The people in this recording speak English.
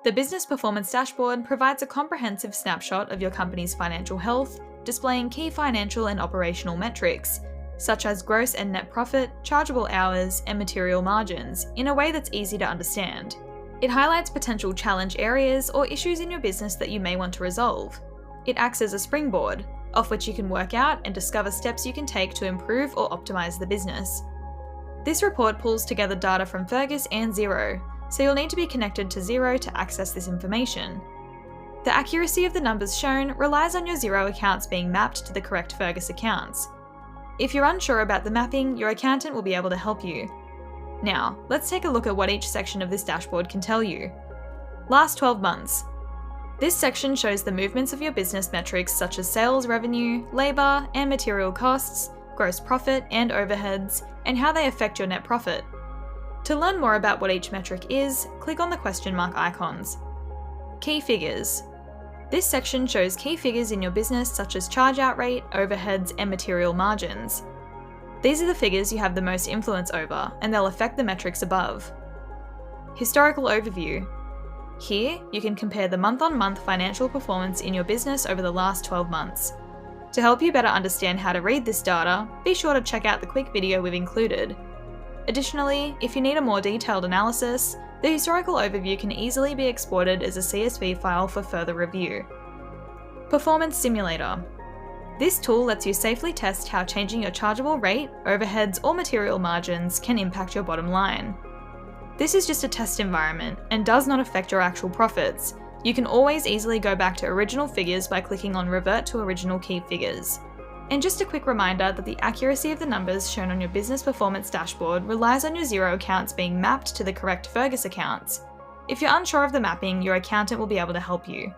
The Business Performance Dashboard provides a comprehensive snapshot of your company's financial health, displaying key financial and operational metrics, such as gross and net profit, chargeable hours, and material margins, in a way that's easy to understand. It highlights potential challenge areas or issues in your business that you may want to resolve. It acts as a springboard, off which you can work out and discover steps you can take to improve or optimize the business. This report pulls together data from Fergus and Xero, so you'll need to be connected to Xero to access this information. The accuracy of the numbers shown relies on your Xero accounts being mapped to the correct Fergus accounts. If you're unsure about the mapping, your accountant will be able to help you. Now, let's take a look at what each section of this dashboard can tell you. Last 12 months. This section shows the movements of your business metrics such as sales revenue, labour and material costs, gross profit and overheads, and how they affect your net profit. To learn more about what each metric is, click on the question mark icons. Key figures. This section shows key figures in your business such as charge-out rate, overheads, and material margins. These are the figures you have the most influence over, and they'll affect the metrics above. Historical overview. Here, you can compare the month-on-month financial performance in your business over the last 12 months. To help you better understand how to read this data, be sure to check out the quick video we've included. Additionally, if you need a more detailed analysis, the historical overview can easily be exported as a CSV file for further review. Performance Simulator. This tool lets you safely test how changing your chargeable rate, overheads, or material margins can impact your bottom line. This is just a test environment and does not affect your actual profits. You can always easily go back to original figures by clicking on Revert to Original Key Figures. And just a quick reminder that the accuracy of the numbers shown on your business performance dashboard relies on your Xero accounts being mapped to the correct Fergus accounts. If you're unsure of the mapping, your accountant will be able to help you.